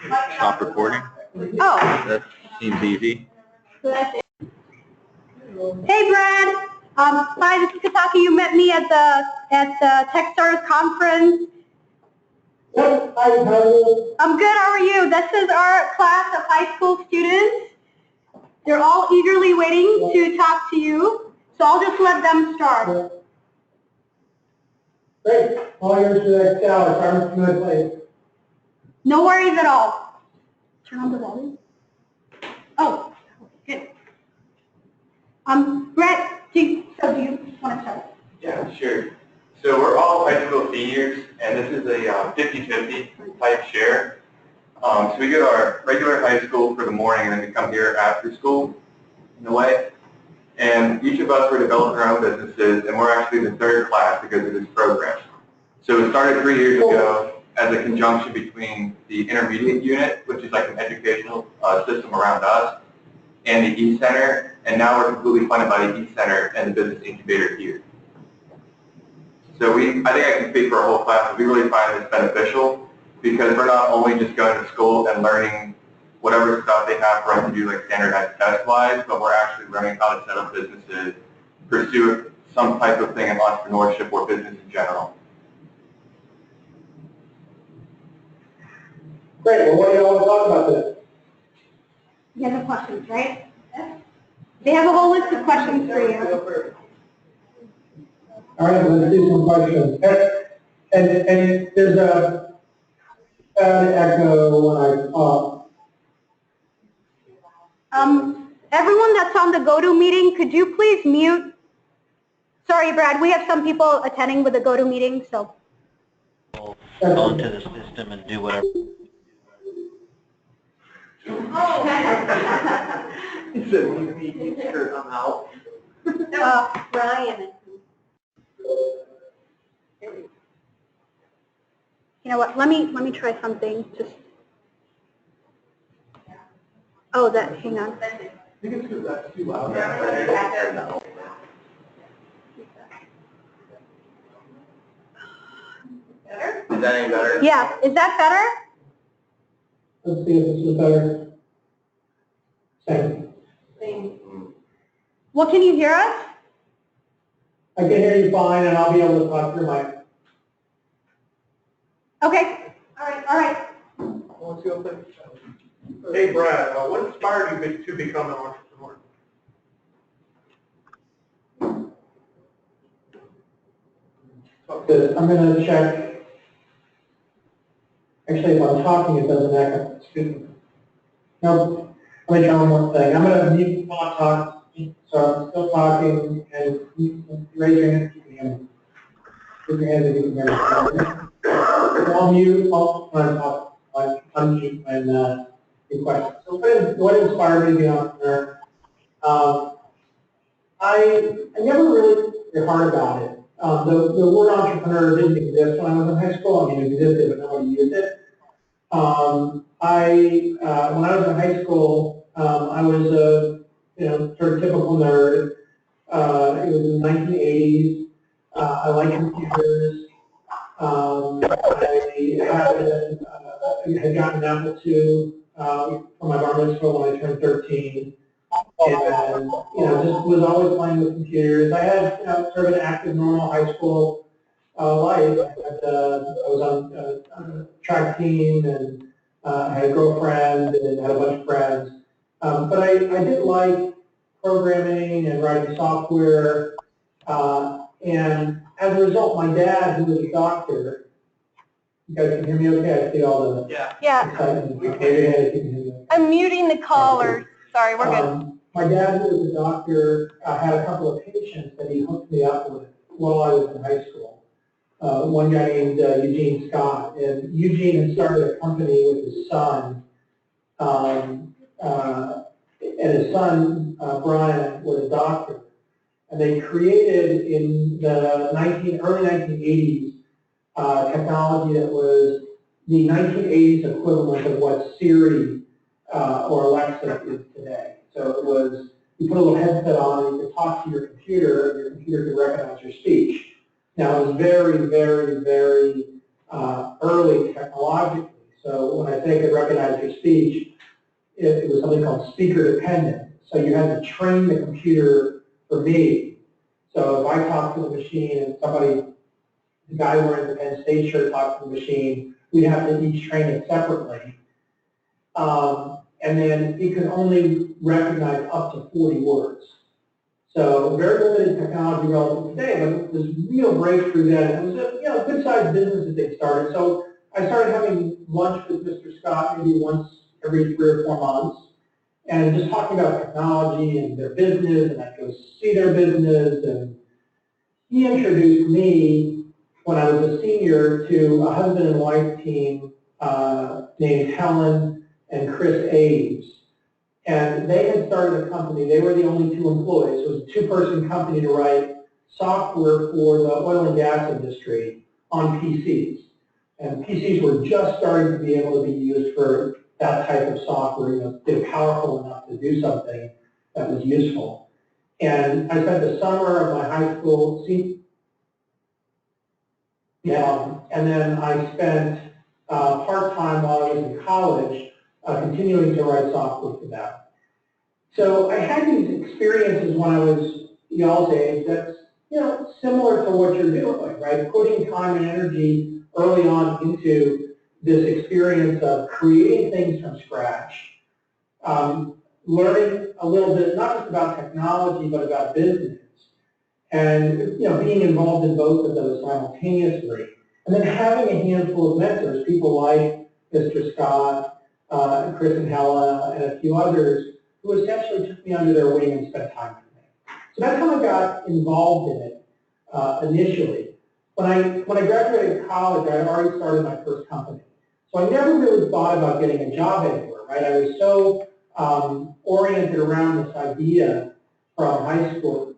Stop recording. Oh. That seems easy. Hey, Brad. Hi, this is Kataki. You met me at the Techstars conference. Yep, hi, how are you? I'm good. How are you? This is our class of high school students. They're all eagerly waiting to talk to you, so I'll just let them start. Great. All yours for the next hour. Sorry for the play. No worries at all. Turn on the volume. Oh, good. Brett, do you want to start? Yeah, sure. So we're all high school seniors, and this is a 50-50 type share. So we go to our regular high school for the morning, and then we come here after school, in a way. And each of us were developing our own businesses, and we're actually the third class to go through this program. So it started 3 years ago as a conjunction between the intermediate unit, which is like an educational system around us, and the E-Center, and now we're completely funded by the E-Center and the business incubator here. So I think I can speak for our whole class, but we really find this beneficial because we're not only just going to school and learning whatever stuff they have for us to do, like standardized test-wise, but we're actually learning how to set up businesses, pursue some type of thing in entrepreneurship or business in general. Great. Well, what do you all want to talk about today? You have questions, right? They have a whole list of questions for you. All right, let's do some questions. And there's a bad echo when I talk. Everyone that's on the GoTo meeting, could you please mute? Sorry, Brad, we have some people attending with the GoTo meeting, so. Go into the system and do whatever. Oh. He said, leave me, sure, I'm out. Ryan. You know what? Let me try something. Just. Oh, that. Hang on. I think it's because that's too loud. Is that any better? Yeah. Is that better? Let's see if this is better. Same. Well, can you hear us? I can hear you fine, and I'll be able to talk through my. Okay. All right. Let's go play. Hey, Brad, what inspired you to become an entrepreneur? Good. I'm going to check. Actually, if I'm talking, it doesn't echo. Excuse me. No, let me try one more thing. I'm going to mute while I'm talking, so I'm still talking, and you raise your hand if you can hear me. Raise your hand if you can hear me. I'll mute when I'm talking. I'll unmute when you question. So what inspired me to be an entrepreneur? I never really thought hard about it. The word entrepreneur didn't exist when I was in high school. I mean, it existed, but nobody used it. When I was in high school, I was a sort of typical nerd. It was in the 1980s. I liked computers. I had gotten an Apple II for my bar mitzvah when I turned 13. And just was always playing with computers. I had sort of an active, normal high school life. I was on a track team, and I had a girlfriend and had a bunch of friends. But I did like programming and writing software. And as a result, my dad, who was a doctor, you guys can hear me okay? I see all the excitement. Okay. I'm muting the caller. Sorry, we're good. My dad, who was a doctor, had a couple of patients that he hooked me up with while I was in high school. One guy named Eugene Scott. And Eugene had started a company with his son. And his son, Brian, was a doctor. And they created in the early 1980s technology that was the 1980s equivalent of what Siri or Alexa is today. So it was, you put a little headset on and you could talk to your computer, and your computer could recognize your speech. Now it was very, very, very early technologically. So when I say they could recognize your speech, it was something called speaker dependent. So you had to train the computer for me. So if I talked to the machine and the guy wearing the Penn State shirt talked to the machine, we'd have to each train it separately. And then it could only recognize up to 40 words. So very limited technology relative to today, but it was real breakthrough then. It was a good-sized business that they started. So I started having lunch with Mr. Scott maybe once every 3 or 4 months, and just talking about technology and their business, and I'd go see their business. And he introduced me when I was a senior to a husband and wife team named Helen and Chris Aves. And they had started a company. They were the only 2 employees. It was a 2-person company to write software for the oil and gas industry on PCs. And PCs were just starting to be able to be used for that type of software. They're powerful enough to do something that was useful. And I spent the summer of my high school and then I spent part-time while I was in college continuing to write software for them. So I had these experiences when I was y'all's age that's similar to what you're doing, right? Putting time and energy early on into this experience of creating things from scratch, learning a little bit not just about technology but about business, and being involved in both of those simultaneously, and then having a handful of mentors, people like Mr. Scott, Chris and Hella, and a few others who essentially took me under their wing and spent time with me. So that's how I got involved in it initially. When I graduated college, I had already started my first company. So I never really thought about getting a job anywhere, right? I was so oriented around this idea from high school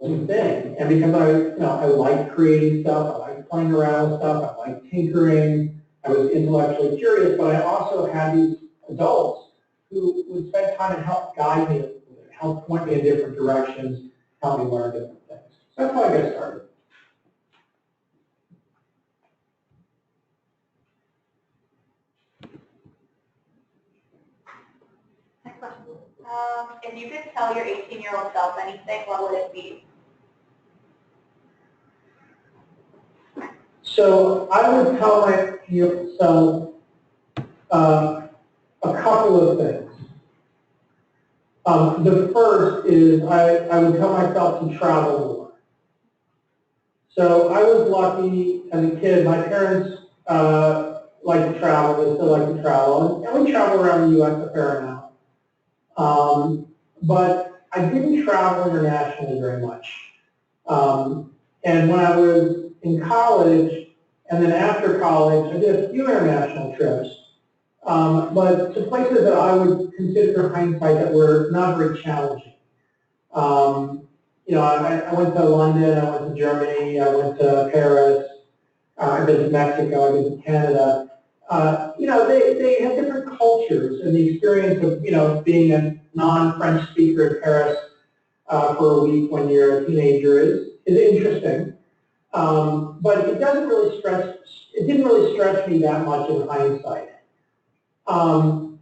thing, and because I liked creating stuff, I liked playing around with stuff, I liked tinkering, I was intellectually curious, but I also had these adults who would spend time and help guide me, help point me in different directions, help me learn different things. So that's how I got started. Next question. If you could tell your 18-year-old self anything, what would it be? So I would tell myself a couple of things. The first is I would tell myself to travel more. So I was lucky as a kid. My parents like to travel. They still like to travel. And we travel around the U.S. a fair amount. But I didn't travel internationally very much. And when I was in college, and then after college, I did a few international trips. But to places that I would consider in hindsight that were not very challenging. I went to London, I went to Germany, I went to Paris, I visited Mexico, I visited Canada. They have different cultures, and the experience of being a non-French speaker in Paris for a week when you're a teenager is interesting. But it didn't really stretch me that much in hindsight. And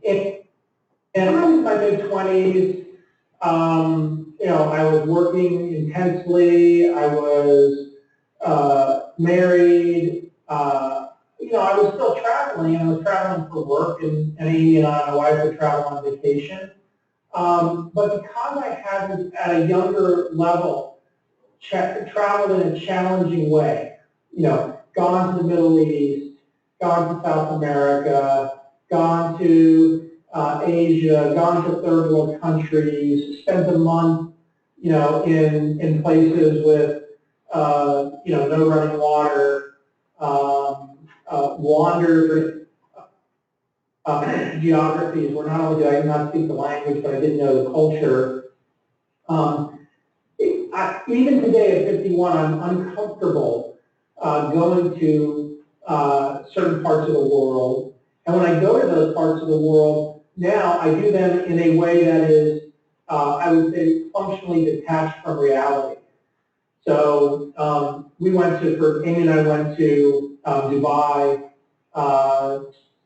I was in my mid-20s, I was working intensely, I was married, I was still traveling, and I was traveling for work, and Amy and I, my wife, would travel on vacation. But because I hadn't, at a younger level, traveled in a challenging way, gone to the Middle East, gone to South America, gone to Asia, gone to third world countries, spent a month, in places with, no running water, wandered geographies where not only did I not speak the language, but I didn't know the culture. Even today at 51, I'm uncomfortable going to certain parts of the world. And when I go to those parts of the world, now I do them in a way that is, I would say, functionally detached from reality. So Amy and I went to Dubai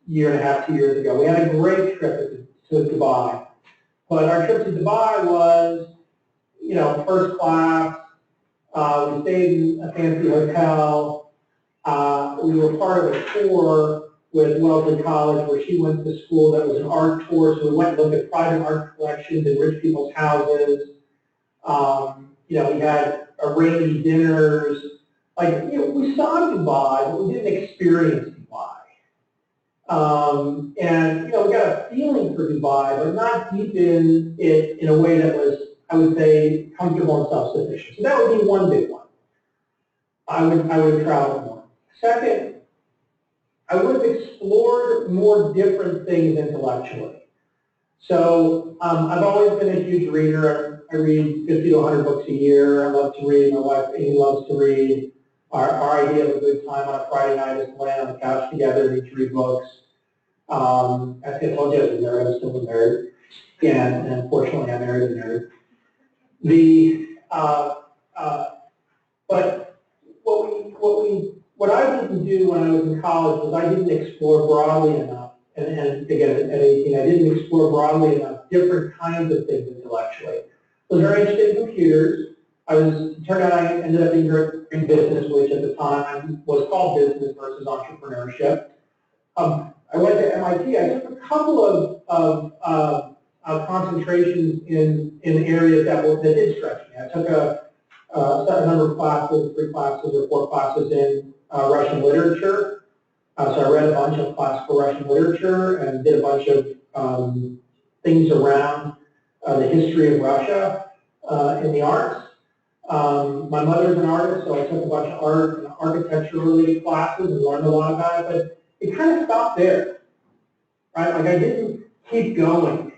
year and a half, 2 years ago. We had a great trip to Dubai. But our trip to Dubai was, first class. We stayed in a fancy hotel. We were part of a tour with Wellesley College where she went to school that was an art tour. So we went and looked at private art collections in rich people's houses. We had rainy dinners. We saw Dubai, but we didn't experience Dubai. We got a feeling for Dubai, but not deep in it in a way that was, I would say, comfortable and self-sufficient. So that would be one big one. I would have traveled more. Second, I would have explored more different things intellectually. So I've always been a huge reader. I read 50 to 100 books a year. I love to read. My wife, Amy, loves to read. Our idea of a good time on a Friday night is to lay on the couch together and read books. I told you I was a nerd. I'm still a nerd. And unfortunately, I married a nerd. But what I didn't do when I was in college was I didn't explore broadly enough. And again, at 18, I didn't explore broadly enough different kinds of things intellectually. I was very interested in computers. Turned out I ended up being very in business, which at the time was called business versus entrepreneurship. I went to MIT. I took a couple of concentrations in areas that did stretch me. I took a number of classes, 3 classes or 4 classes in Russian literature. So I read a bunch of classical Russian literature and did a bunch of things around the history of Russia in the arts. My mother's an artist, so I took a bunch of art and architecture-related classes and learned a lot about it, but it kind of stopped there, right? I didn't keep going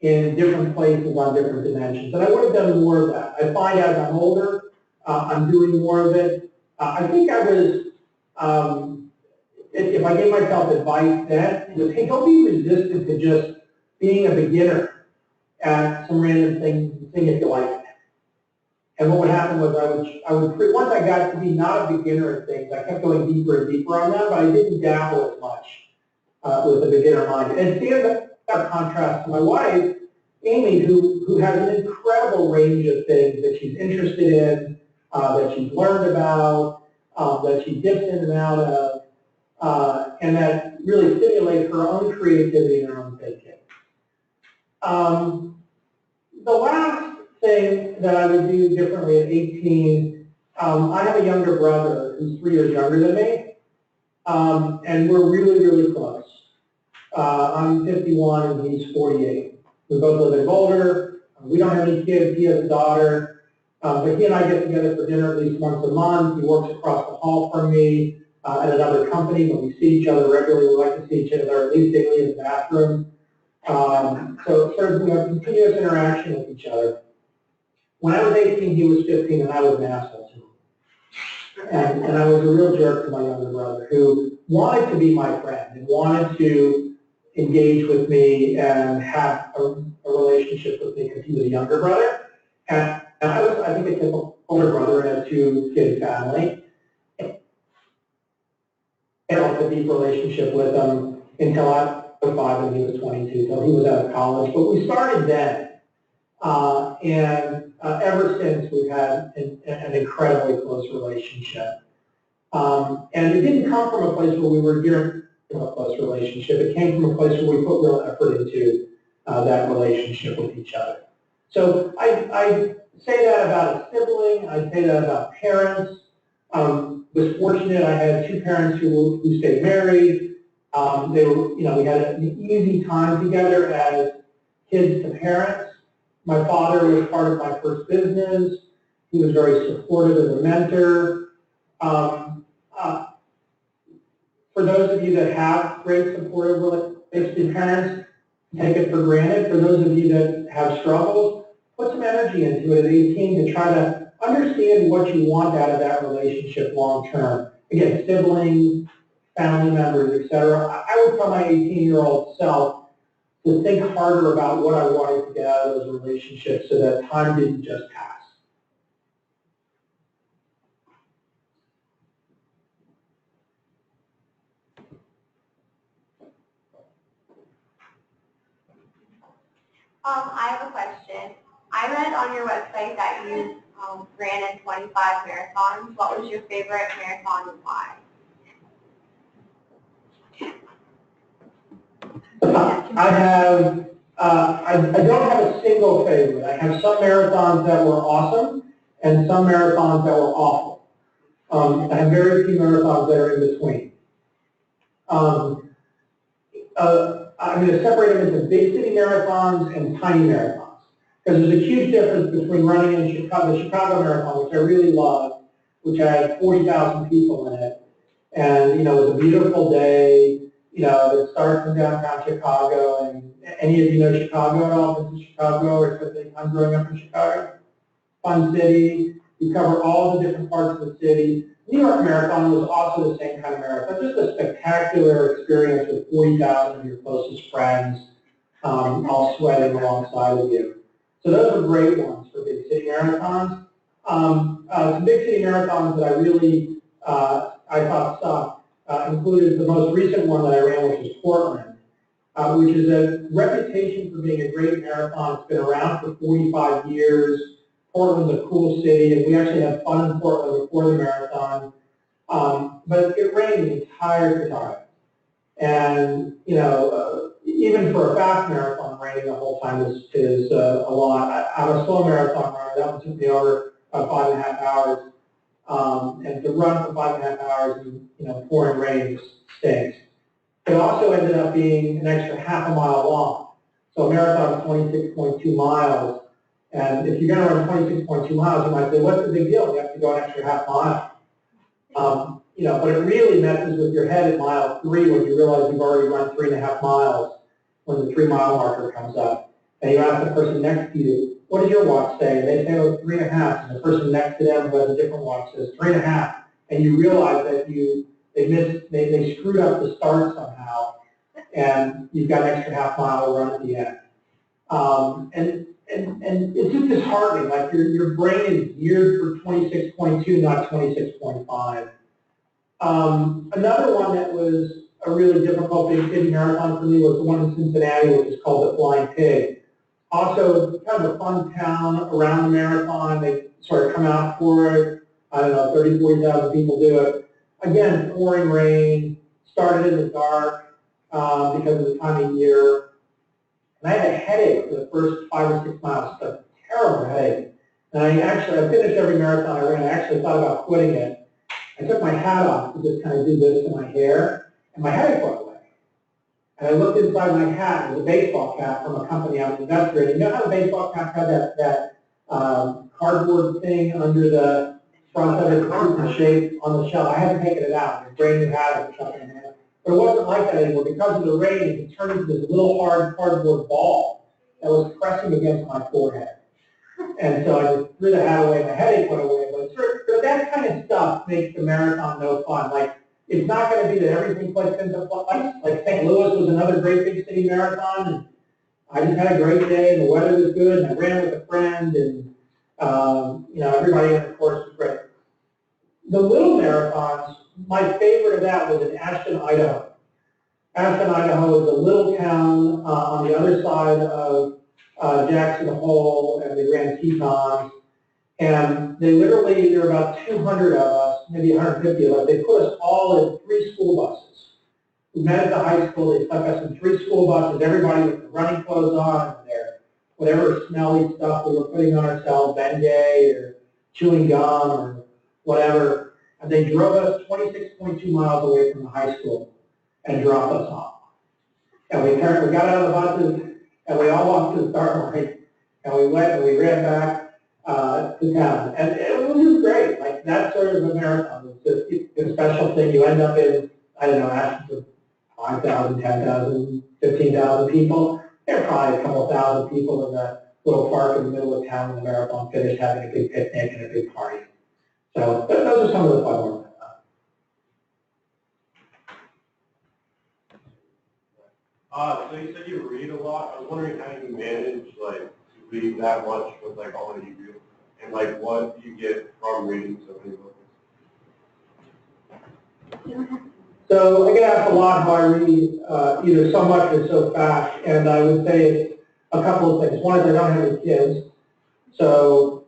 in different places on different dimensions, and I would have done more of that. I find as I'm older, I'm doing more of it. I think I was, if I gave myself advice then, it was, hey, don't be resistant to just being a beginner at some random thing if you like it. And what would happen was once I got to be not a beginner at things, I kept going deeper and deeper on them, but I didn't dabble as much with a beginner mind. And stand that contrast to my wife, Amy, who has an incredible range of things that she's interested in, that she's learned about, that she dips in and out of, and that really stimulate her own creativity and her own thinking. The last thing that I would do differently at 18, I have a younger brother who's 3 years younger than me, and we're really, really close. I'm 51 and he's 48. We both live in Boulder. We don't have any kids. He has a daughter. But he and I get together for dinner at least once a month. He works across the hall from me at another company, but we see each other regularly. We like to see each other at least daily in the bathroom. So sort of we have continuous interaction with each other. When I was 18, he was 15, and I was an asshole to him. And I was a real jerk to my younger brother who wanted to be my friend and wanted to engage with me and have a relationship with me because he was a younger brother. And I was, I think, a typical older brother in a 2-kid family. I developed a deep relationship with him until I was 5 and he was 22, so he was out of college. But we started then. Ever since, we've had an incredibly close relationship. And it didn't come from a place where we were gearing a close relationship. It came from a place where we put real effort into that relationship with each other. So I say that about a sibling. I say that about parents. Was fortunate. I had 2 parents who stayed married. They were, we had an easy time together as kids to parents. My father was part of my first business. He was very supportive as a mentor. For those of you that have great supportive relationships with parents, take it for granted. For those of you that have struggles, put some energy into it at 18 to try to understand what you want out of that relationship long term. Again, siblings, family members, etc. I would tell my 18-year-old self to think harder about what I wanted to get out of those relationships so that time didn't just pass. I have a question. I read on your website that you ran in 25 marathons. What was your favorite marathon and why? I have, I don't have a single favorite. I have some marathons that were awesome and some marathons that were awful. I have very few marathons that are in between. I'm going to separate them into big city marathons and tiny marathons. Because there's a huge difference between running in Chicago, the Chicago Marathon, which I really love, which had 40,000 people in it. And, you know, it was a beautiful day. You know, it starts in downtown Chicago. And any of you know Chicago at all? Been to Chicago or spent any time growing up in Chicago? Fun city. You cover all the different parts of the city. New York Marathon was also the same kind of marathon. Just a spectacular experience with 40,000 of your closest friends all sweating alongside of you. So those are great ones for big city marathons. Some big city marathons that I really I thought sucked included the most recent one that I ran, which was Portland, which is a reputation for being a great marathon. It's been around for 45 years. Portland's a cool city, and we actually had fun in Portland before the marathon. But it rained the entire time. And, you know, even for a fast marathon, raining the whole time is a lot. I'm a slow marathon runner. That one took me over about 5.5 hours. And to run for 5.5 hours in, you know, pouring rain just stinks. It also ended up being an extra half a mile long. So a marathon is 26.2 miles. And if you're going to run 26.2 miles, you might say, what's the big deal? You have to go an extra half mile. You know, but it really messes with your head at mile 3 when you realize you've already run 3.5 miles when the 3-mile marker comes up. And you ask the person next to you, what does your watch say? And they say, oh, 3.5. And the person next to them who has a different watch says 3.5. And you realize that they screwed up the start somehow, and you've got an extra half mile to run at the end. And it's just disheartening. Like your brain is geared for 26.2, not 26.5. Another one that was a really difficult big city marathon for me was the one in Cincinnati, which is called the Flying Pig. Also, kind of a fun town around the marathon. They sort of come out for it. I don't know, 30, 40,000 people do it. Again, pouring rain, started in the dark because of the time of year. And I had a headache for the first 5 or 6 miles, just a terrible headache. And I finished every marathon I ran. I actually thought about quitting it. I took my hat off to just kind of do this to my hair, and my headache went away. And I looked inside my hat, it was a baseball cap from a company I'm an investor in. You know how the baseball cap had that cardboard thing under the front of it, the shape on the shelf? I hadn't taken it out. It's a brand new hat or something. But it wasn't like that anymore. Because of the rain, it turned into this little hard cardboard ball that was pressing against my forehead. And so I just threw the hat away, my headache went away. But that kind of stuff makes the marathon no fun. Like, it's not going to be that everything clicks into place. Like St. Louis was another great big city marathon, and I just had a great day, and the weather was good, and I ran with a friend, and you know, everybody in the course was great. The little marathons, my favorite of that was in Ashton, Idaho. Ashton, Idaho is a little town on the other side of Jackson Hole, and they ran Tetons. And they literally, there were about 200 of us, maybe 150 of us. They put us all in 3 school buses. We met at the high school. They stuck us in 3 school buses, everybody with their running clothes on, and their whatever smelly stuff we were putting on ourselves, Bengay or chewing gum or whatever. And they drove us 26.2 miles away from the high school and dropped us off. And we got out of the buses, and we all walked to the start line, and we went and we ran back to town. And it was just great. Like, that sort of a marathon. It's a special thing. You end up in, I don't know, Ashton with 5,000, 10,000, 15,000 people. There are probably a couple thousand people in the little park in the middle of town when the marathon finished, having a big picnic and a big party. So those are some of the fun ones. So you said you read a lot. I was wondering how you manage, like, to read that much with, like, all that you do, and, like, what you get from reading so many books. So I get asked a lot how I read either so much or so fast, and I would say it's a couple of things. One is I don't have any kids, so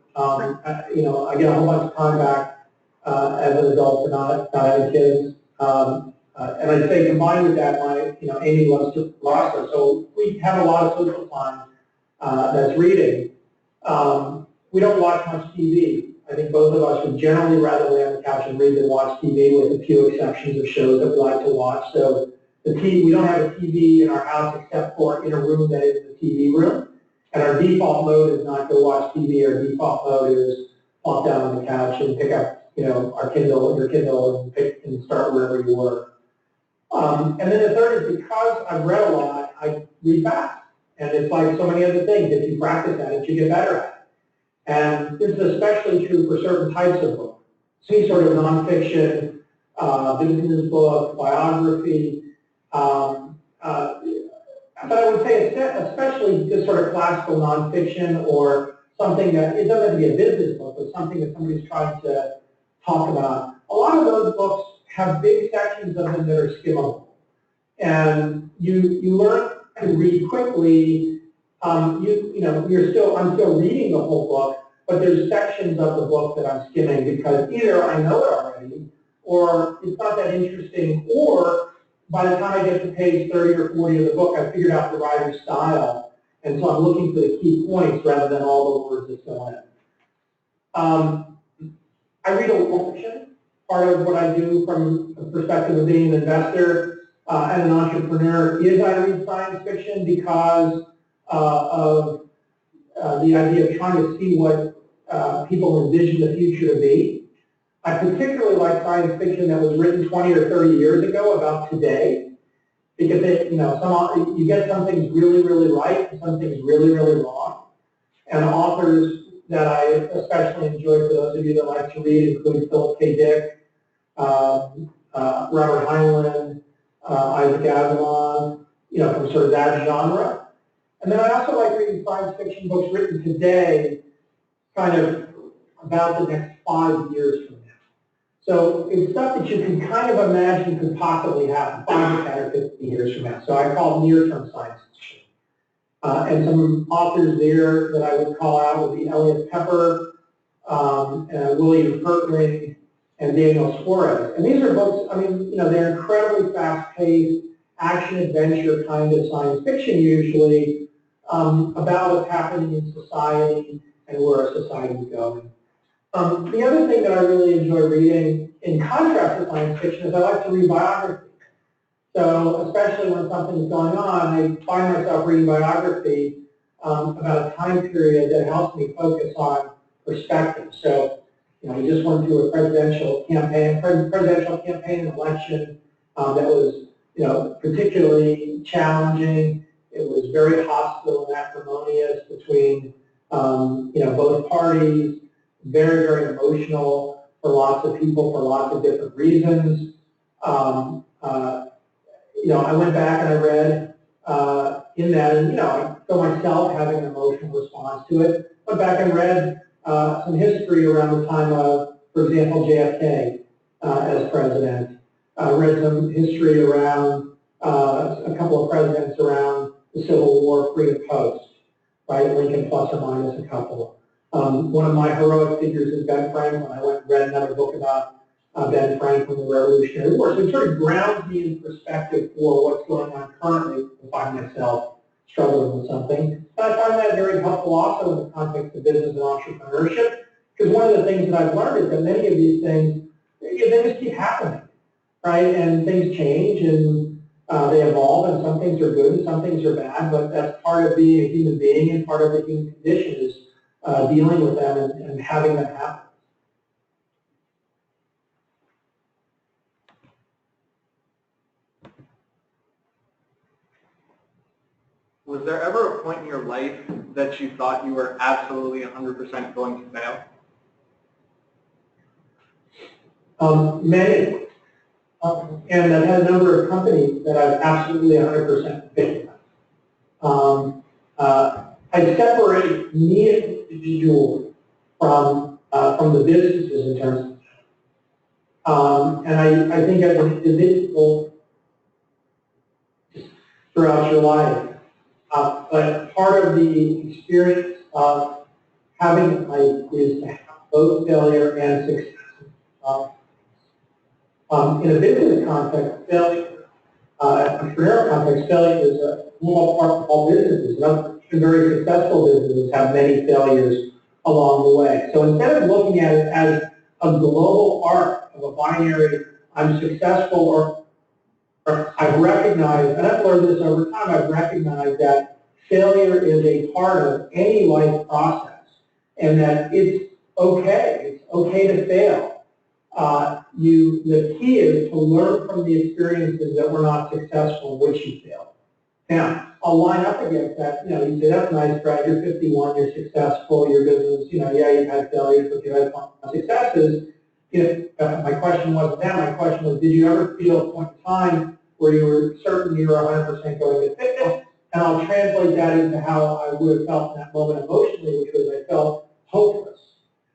you know, I get a whole bunch of time back as an adult for not having kids. And I'd say combined with that, Amy loves to philosopher, so we have a lot of social time that's reading. We don't watch much TV. I think both of us would generally rather lay on the couch and read than watch TV, with a few exceptions of shows that we like to watch. So we don't have a TV in our house except for in a room that is the TV room. And our default mode is not go watch TV. Our default mode is plop down on the couch and pick up, your Kindle, and start wherever you were. And then the third is because I've read a lot, I read fast. And it's like so many other things. If you practice at it, you get better at it. And this is especially true for certain types of books. Any sort of nonfiction, business book, biography. But I would say especially this sort of classical nonfiction, or something that, it doesn't have to be a business book, but something that somebody's trying to talk about. A lot of those books have big sections of them that are skimmable. And you learn to read quickly. I'm still reading the whole book, but there's sections of the book that I'm skimming because either I know it already, or it's not that interesting, or by the time I get to page 30 or 40 of the book, I figured out the writer's style, and so I'm looking for the key points rather than all the words that go in. I read a lot of fiction. Part of what I do from the perspective of being an investor and an entrepreneur is I read science fiction because of the idea of trying to see what people envision the future to be. I particularly like science fiction that was written 20 or 30 years ago about today, because you get some things really, really right and some things really, really wrong. And authors that I especially enjoy, for those of you that like to read, include Philip K. Dick, Robert Heinlein, Isaac Asimov, from sort of that genre. And then I also like reading science fiction books written today, kind of about the next 5 years from now. So it's stuff that you can kind of imagine could possibly happen 5 or 10 or 50 years from now. So I call it near-term science fiction. And some authors there that I would call out would be Elliot Pepper, William Pertwee, and Daniel Suarez. And these are books, they're incredibly fast-paced, action-adventure kind of science fiction usually, about what's happening in society and where our society is going. The other thing that I really enjoy reading, in contrast to science fiction, is I like to read biography. So especially when something is going on, I find myself reading biography about a time period that helps me focus on perspective. So, we just went through a presidential campaign and election that was, particularly challenging. It was very hostile and acrimonious between, both parties. Very, very emotional for lots of people for lots of different reasons. I went back and I read in that, and I feel myself having an emotional response to it. Went back and read some history around the time of, for example, JFK as president. Read some history around a couple of presidents around the Civil War pre and post, right? Lincoln plus or minus a couple. One of my heroic figures is Ben Franklin. I went and read another book about Ben Franklin, the Revolutionary War. So it sort of grounds me in perspective for what's going on currently if I find myself struggling with something. And I find that very helpful also in the context of business and entrepreneurship, because one of the things that I've learned is that many of these things, they just keep happening, right? And things change and they evolve, and some things are good and some things are bad, but that's part of being a human being, and part of the human condition is dealing with them and having them happen. Was there ever a point in your life that you thought you were absolutely 100% going to fail? Many. And I've had a number of companies that I've absolutely 100% failed. I separate me as an individual from the businesses in terms of, and I think as an individual throughout your life, but part of the experience of having life is to have both failure and success. In a business context, failure, entrepreneurial context, failure is a normal part of all businesses. Even very successful businesses have many failures along the way. So instead of looking at it as a global arc of a binary, I'm successful or I've recognized, and I've learned this over time, I've recognized that failure is a part of any life process and that it's okay to fail. The key is to learn from the experiences that were not successful in which you failed. Now, I'll line up against that. You say, that's nice, Brad, you're 51, you're successful, your business, yeah, you've had failures, but you've had successes. My question wasn't that. My question was, did you ever feel a point in time where you were certain you were 100% going to fail? And I'll translate that into how I would have felt in that moment emotionally, which was I felt hopeless,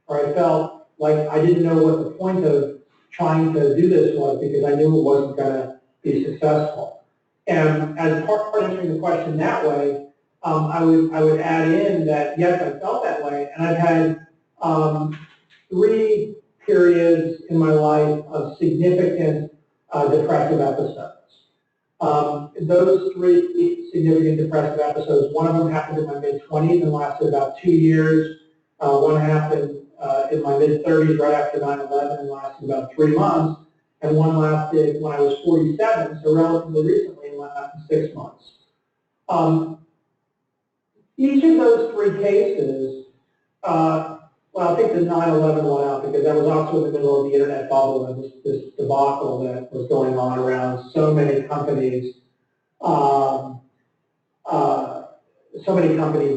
or I felt like I didn't know what the point of trying to do this was because I knew it wasn't going to be successful. And as part of answering the question that way, I would add in that, yes, I felt that way, and I've had 3 periods in my life of significant depressive episodes. Those 3 significant depressive episodes, one of them happened in my mid-20s and lasted about 2 years. One happened in my mid-30s right after 9/11 and lasted about 3 months. And one lasted when I was 47, so relatively recently, and lasted 6 months. Each of those 3 cases, well, I'll take the 9/11 one out because that was also in the middle of the internet bubble and this debacle that was going on around so many companies,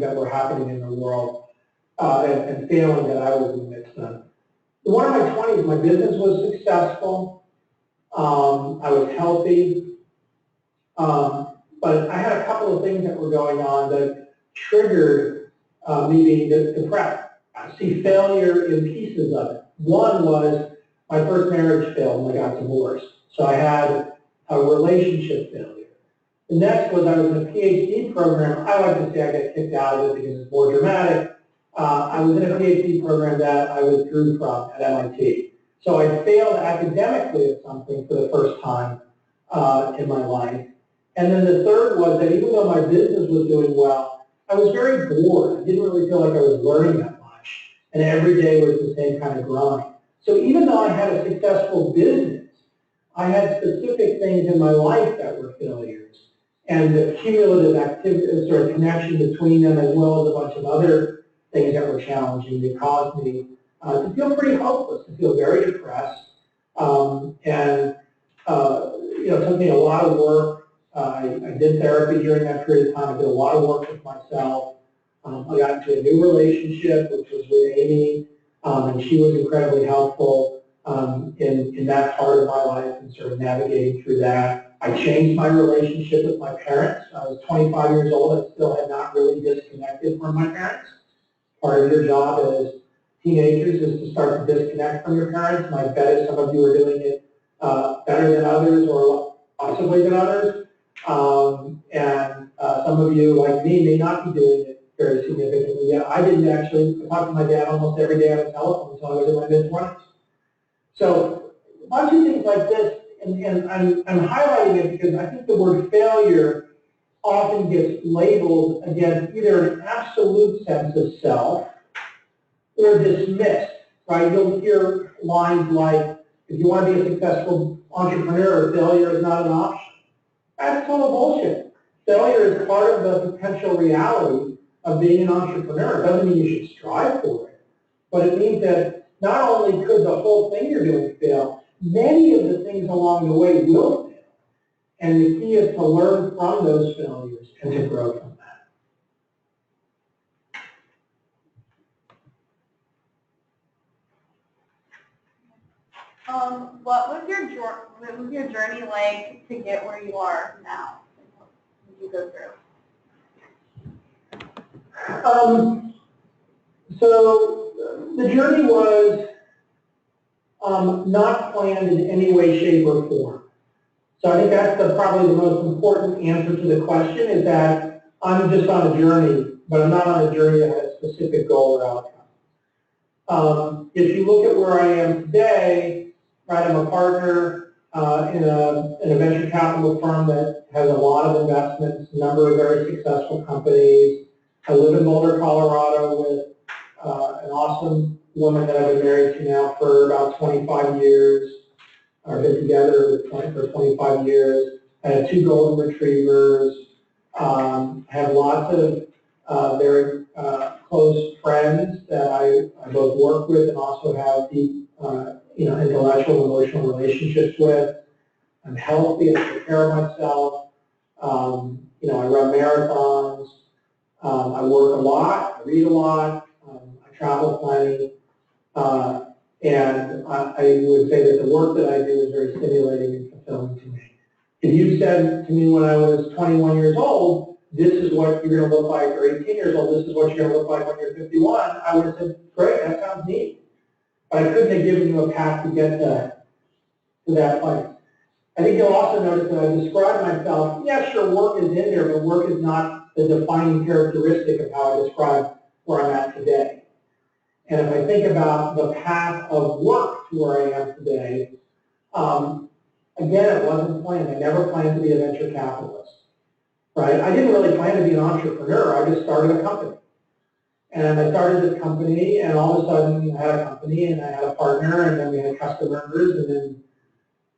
that were happening in the world and failing that I was in the midst of. In one of my 20s, my business was successful. I was healthy, but I had a couple of things that were going on that triggered me being depressed. I see failure in pieces of it. One was my first marriage failed and I got divorced. So I had a relationship failure. The next was I was in a PhD program. I like to say I got kicked out of it because it's more dramatic. I was in a PhD program that I withdrew from at MIT. So I failed academically at something for the first time in my life. And then the third was that even though my business was doing well, I was very bored. I didn't really feel like I was learning that much. And every day was the same kind of grind. So even though I had a successful business, I had specific things in my life that were failures. And the cumulative activity, sort of connection between them, as well as a bunch of other things that were challenging, that caused me to feel pretty hopeless, to feel very depressed. It took me a lot of work. I did therapy during that period of time. I did a lot of work with myself. I got into a new relationship, which was with Amy, and she was incredibly helpful in that part of my life and sort of navigating through that. I changed my relationship with my parents. I was 25 years old. I still had not really disconnected from my parents. Part of your job as teenagers is to start to disconnect from your parents. My bet is some of you are doing it better than others or possibly than others. Some of you, like me, may not be doing it very significantly yet. I didn't actually. I talked to my dad almost every day on the telephone until I was in my mid-20s. So a bunch of things like this, and I'm highlighting it because I think the word failure often gets labeled against either an absolute sense of self or dismissed, right? You'll hear lines like, if you want to be a successful entrepreneur, failure is not an option. That's total bullshit. Failure is part of the potential reality of being an entrepreneur. It doesn't mean you should strive for it, but it means that not only could the whole thing you're doing fail, many of the things along the way will fail. And the key is to learn from those failures and to grow from that. What was your journey like to get where you are now? What did you go through? So the journey was not planned in any way, shape, or form. So I think that's probably the most important answer to the question, is that I'm just on a journey, but I'm not on a journey that has a specific goal or outcome. If you look at where I am today, right, I'm a partner in a venture capital firm that has a lot of investments, a number of very successful companies. I live in Boulder, Colorado with an awesome woman that I've been married to now for about 25 years. I've been together for 25 years. I have 2 golden retrievers. I have lots of very close friends that I both work with and also have deep, intellectual, emotional relationships with. I'm healthy. I take care of myself. I run marathons. I work a lot. I read a lot. I travel plenty. And I would say that the work that I do is very stimulating and fulfilling to me. If you said to me when I was 21 years old, this is what you're going to look like, or 18 years old, this is what you're going to look like when you're 51, I would have said, great, that sounds neat. But I couldn't have given you a path to get to that place. I think you'll also notice that I describe myself, yeah, sure, work is in there, but work is not the defining characteristic of how I describe where I'm at today. And if I think about the path of work to where I am today, again, it wasn't planned. I never planned to be a venture capitalist, right? I didn't really plan to be an entrepreneur. I just started a company. And I started this company, and all of a sudden I had a company, and I had a partner, and then we had customers, and then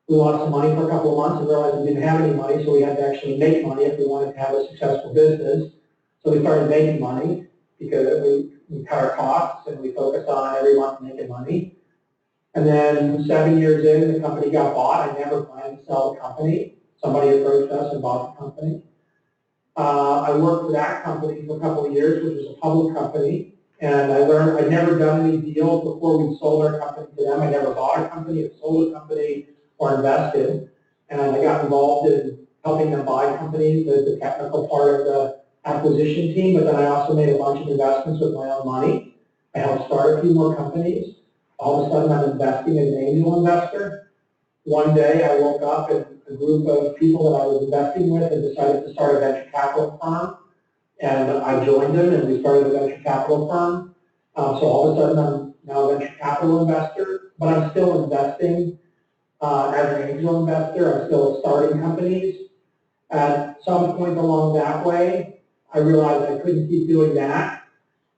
we lost some money for a couple of months and realized we didn't have any money, so we had to actually make money if we wanted to have a successful business. So we started making money because we cut our costs and we focused on every month making money. And then 7 years in, the company got bought. I never planned to sell the company. Somebody approached us and bought the company. I worked for that company for a couple of years, which was a public company. And I learned I'd never done any deals before we sold our company to them. I never bought a company, or sold a company, or invested. And I got involved in helping them buy companies as the technical part of the acquisition team, but then I also made a bunch of investments with my own money. I helped start a few more companies. All of a sudden, I'm investing as an angel investor. One day, I woke up and a group of people that I was investing with and decided to start a venture capital firm. And I joined them, and we started a venture capital firm. So all of a sudden, I'm now a venture capital investor, but I'm still investing as an angel investor. I'm still starting companies. At some point along that way, I realized I couldn't keep doing that.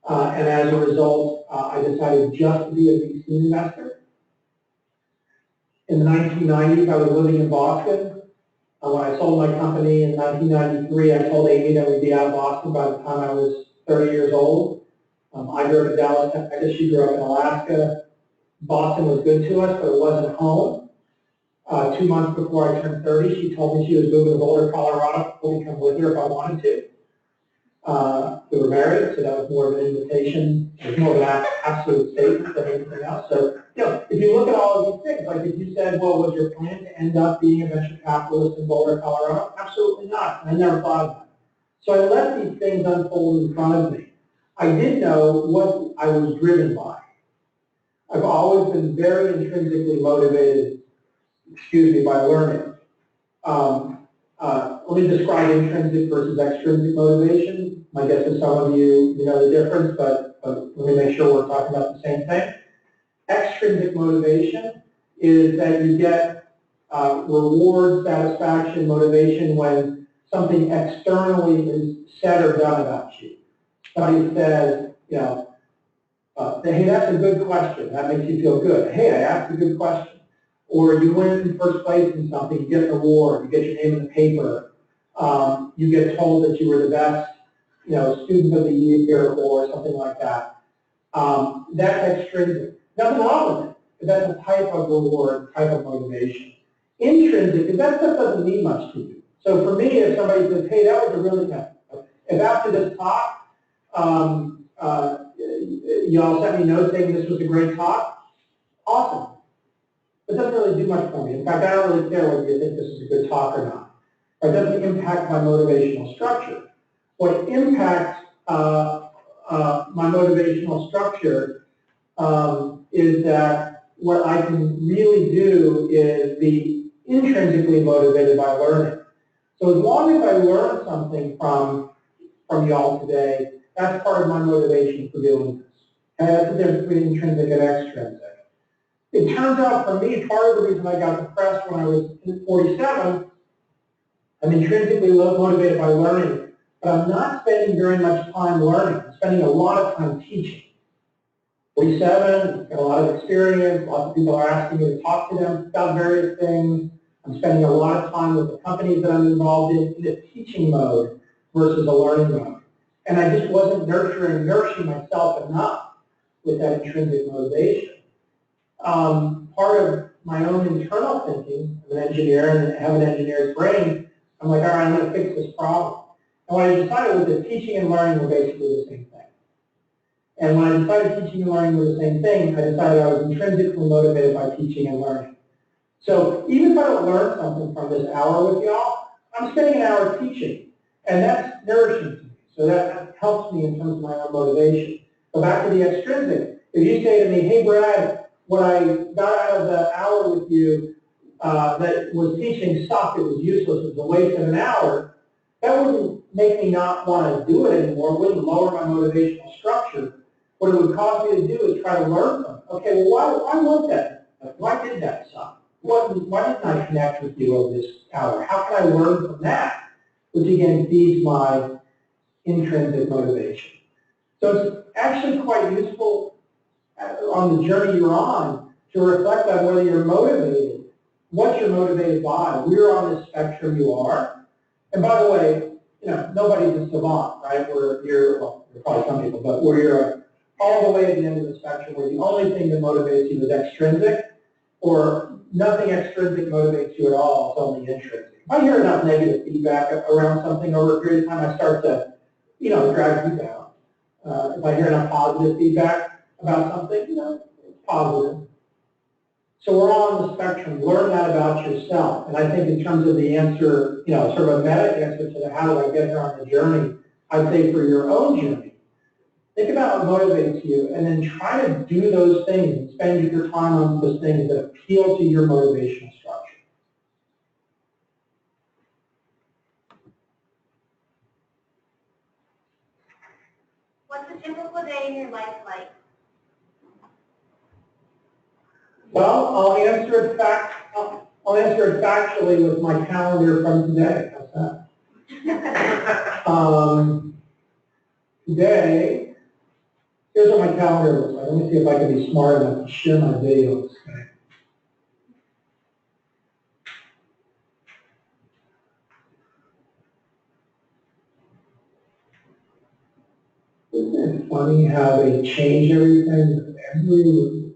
And as a result, I decided just to be a VC investor. In the 1990s, I was living in Boston. When I sold my company in 1993, I told Amy that we'd be out of Boston by the time I was 30 years old. I grew up in Dallas, Texas. She grew up in Alaska. Boston was good to us, but it wasn't home. 2 months before I turned 30, she told me she was moving to Boulder, Colorado, to come with her if I wanted to. We were married, so that was more of an invitation. It was more of an absolute statement than anything else. So, if you look at all of these things, like if you said, well, was your plan to end up being a venture capitalist in Boulder, Colorado? Absolutely not. I never thought of that. So I let these things unfold in front of me. I did know what I was driven by. I've always been very intrinsically motivated, by learning. Let me describe intrinsic versus extrinsic motivation. My guess is some of you know the difference, but let me make sure we're talking about the same thing. Extrinsic motivation is that you get reward, satisfaction, motivation when something externally is said or done about you. Somebody says, hey, that's a good question. That makes you feel good. Hey, I asked a good question. Or you win first place in something, you get an award, you get your name in the paper, you get told that you were the best, student of the year or something like that. That's extrinsic. Nothing wrong with it, but that's a type of reward, type of motivation. Intrinsic, because that stuff doesn't mean much to you. So for me, if somebody says, hey, that was a really nice, if after this talk, you all sent me notes saying this was a great talk, awesome. It doesn't really do much for me. In fact, I don't really care whether you think this is a good talk or not. It doesn't impact my motivational structure. What impacts my motivational structure is that what I can really do is be intrinsically motivated by learning. So as long as I learn something from from y'all today. That's part of my motivation for doing this. And that's the difference between intrinsic and extrinsic. It turns out for me, part of the reason I got depressed when I was 47, I'm intrinsically motivated by learning, but I'm not spending very much time learning. I'm spending a lot of time teaching. 47, got a lot of experience, lots of people are asking me to talk to them about various things. I'm spending a lot of time with the companies that I'm involved in a teaching mode versus a learning mode. And I just wasn't nourishing myself enough with that intrinsic motivation. Part of my own internal thinking, I'm an engineer and I have an engineer's brain, I'm like, all right, I'm going to fix this problem. And what I decided was that teaching and learning were basically the same thing. And when I decided teaching and learning were the same thing, I decided I was intrinsically motivated by teaching and learning. So even if I don't learn something from this hour with y'all, I'm spending an hour teaching. And that's nourishing to me. So that helps me in terms of my own motivation. Go back to the extrinsic. If you say to me, hey Brad, what I got out of the hour with you that was teaching sucked, it was useless, it was a waste of an hour, that wouldn't make me not want to do it anymore. It wouldn't lower my motivational structure. What it would cause me to do is try to learn from it. Okay, well, why was that? Why did that suck? Why didn't I connect with you over this hour? How can I learn from that? Which again feeds my intrinsic motivation. So it's actually quite useful on the journey you're on to reflect on whether you're motivated, what you're motivated by. We're on this spectrum, you are. And by the way, you know, nobody's a savant, right? Well, there are probably some people, but you're all the way at the end of the spectrum where the only thing that motivates you is extrinsic, or nothing extrinsic motivates you at all, it's only intrinsic. If I hear enough negative feedback around something over a period of time, I start to, you know, drag you down. If I hear enough positive feedback about something, you know, it's positive. So we're all on the spectrum. Learn that about yourself. And I think in terms of the answer, you know, sort of a meta answer to the how do I get here on the journey, I'd say for your own journey, think about what motivates you and then try to do those things and spend your time on those things that appeal to your motivational structure. What's a typical day in your life like? Well, I'll answer it factually with my calendar from today. How's that? Today, here's what my calendar looks like. Let me see if I can be smart enough to share my videos. Isn't it funny how they change everything with every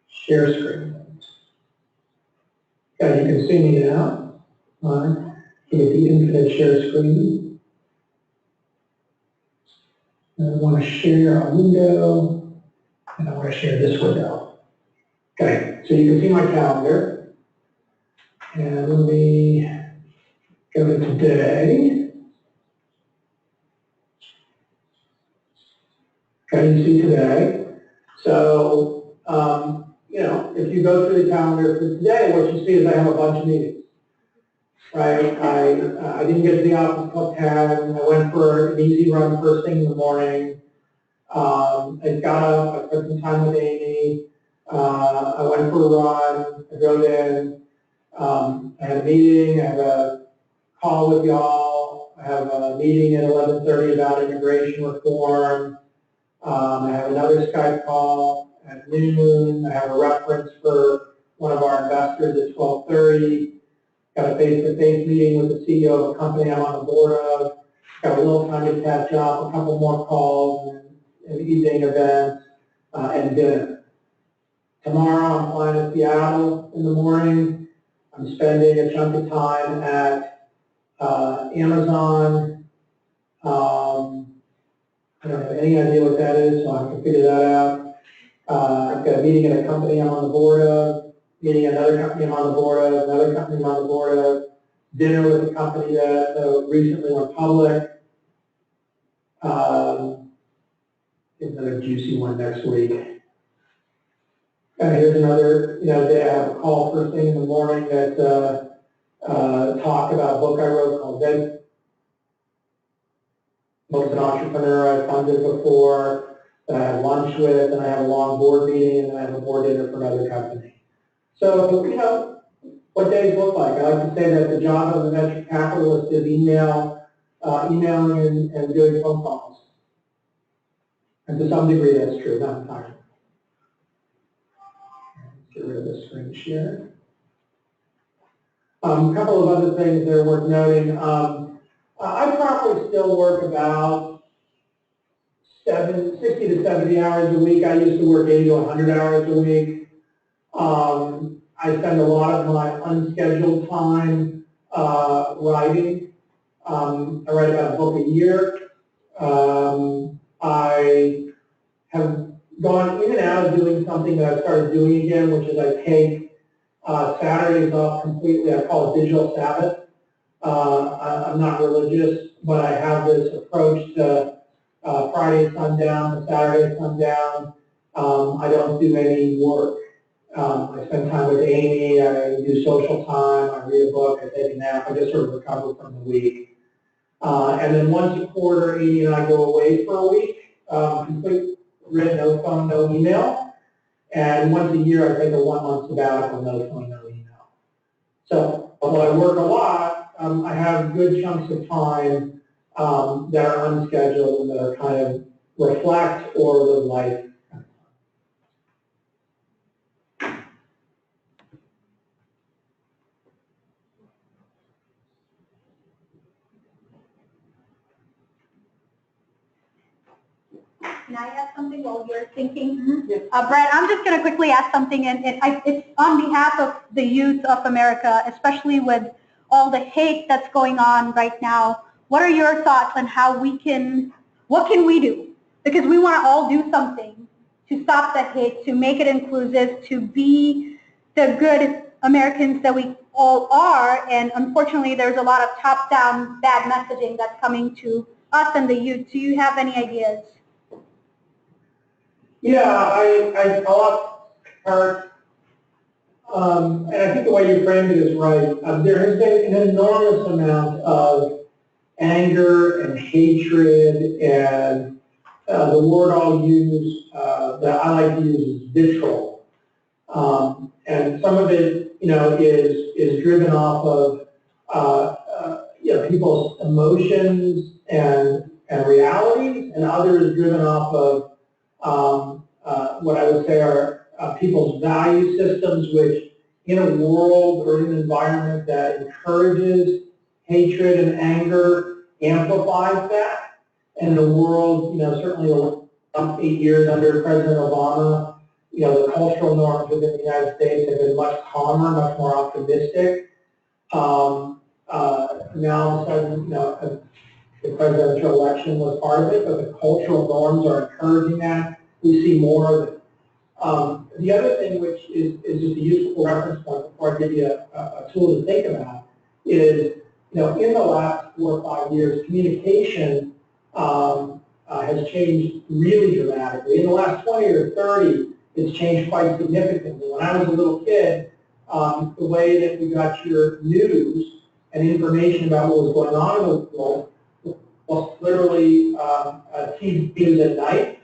share screen? Okay, you can see me now. You get the infinite share screen. And I want to share a window, and I want to share this window. Okay, so you can see my calendar. And let me go to today. Okay, you see today. So, you know, if you go through the calendar for today, what you see is I have a bunch of meetings, right? I didn't get to the office till 10. I went for an easy run first thing in the morning. I got up, I spent some time with Amy. I went for a run, I drove in. I had a meeting, I have a call with y'all. I have a meeting at 11:30 about immigration reform. I have another Skype call at noon. I have a reference for one of our investors at 12:30. Got a face-to-face meeting with the CEO of a company I'm on the board of. Got a little time to catch up, a couple more calls, and evening events, and dinner. Tomorrow I'm flying to Seattle in the morning. I'm spending a chunk of time at Amazon. I don't have any idea what that is, so I can figure that out. I've got a meeting at a company I'm on the board of, meeting another company I'm on the board of, another company I'm on the board of, dinner with a company that recently went public. Another juicy one next week. And here's another, day I have a call first thing in the morning that talk about a book I wrote called Most an entrepreneur I've funded before, that I have lunch with, and I have a long board meeting, and then I have a board dinner for another company. So, you know, what days look like? I like to say that the job of a venture capitalist is emailing and doing phone calls. And to some degree that's true, not entirely. Get rid of the screen share. A couple of other things that are worth noting. I probably still work about 60 to 70 hours a week. I used to work 80 to 100 hours a week. I spend a lot of my unscheduled time writing. I write about a book a year. I have gone in and out of doing something that I started doing again, which is I take Saturdays off completely. I call it digital Sabbath. I'm not religious, but I have this approach to Friday sundown to Saturday sundown. I don't do any work. I spend time with Amy, I do social time, I read a book, I take a nap, I just sort of recover from the week. And then once a quarter, Amy and I go away for a week, complete written, no phone, no email. And once a year, I take a 1 month sabbatical, no phone, no email. So, although I work a lot, I have good chunks of time that are unscheduled and that are kind of reflect or live life. Can I ask something while you're thinking? Brad, I'm just going to quickly ask something, and it's on behalf of the youth of America, especially with all the hate that's going on right now. What are your thoughts on how what can we do? Because we want to all do something to stop the hate, to make it inclusive, to be the good Americans that we all are, and unfortunately there's a lot of top-down bad messaging that's coming to us and the youth. Do you have any ideas? Yeah, I love her, and I think the way you framed it is right. There has been an enormous amount of anger and hatred, and the word I'll use, that I like to use is vitriol. And some of it, you know, is driven off of, you know, people's emotions and realities, and others driven off of what I would say are people's value systems, which in a world or in an environment that encourages hatred and anger amplifies that. And in a world, you know, certainly the 8 years under President Obama, you know, the cultural norms within the United States have been much calmer, much more optimistic. Now all of a sudden, you know, the presidential election was part of it, but the cultural norms are encouraging that. We see more of it. The other thing, which is just a useful reference point before I give you a tool to think about, is, you know, in the last 4 or 5 years, communication has changed really dramatically. In the last 20 or 30, it's changed quite significantly. When I was a little kid, the way that we got your news and information about what was going on in the world was literally TV news at night,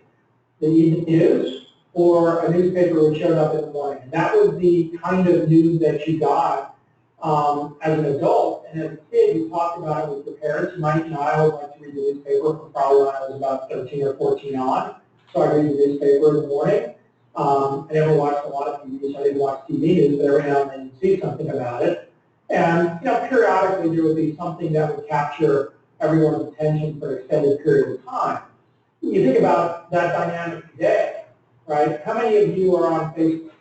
the evening news, or a newspaper which showed up in the morning. And that was the kind of news that you got as an adult. And as a kid, you talked about it with your parents. You might, you know, I always liked to read the newspaper from probably when I was about 13 or 14 on. So I read the newspaper in the morning. I never watched a lot of TV, so I didn't watch TV news, but every now and then you'd see something about it. And, you know, periodically there would be something that would capture everyone's attention for an extended period of time. You think about that dynamic today, right? How many of you are on Facebook?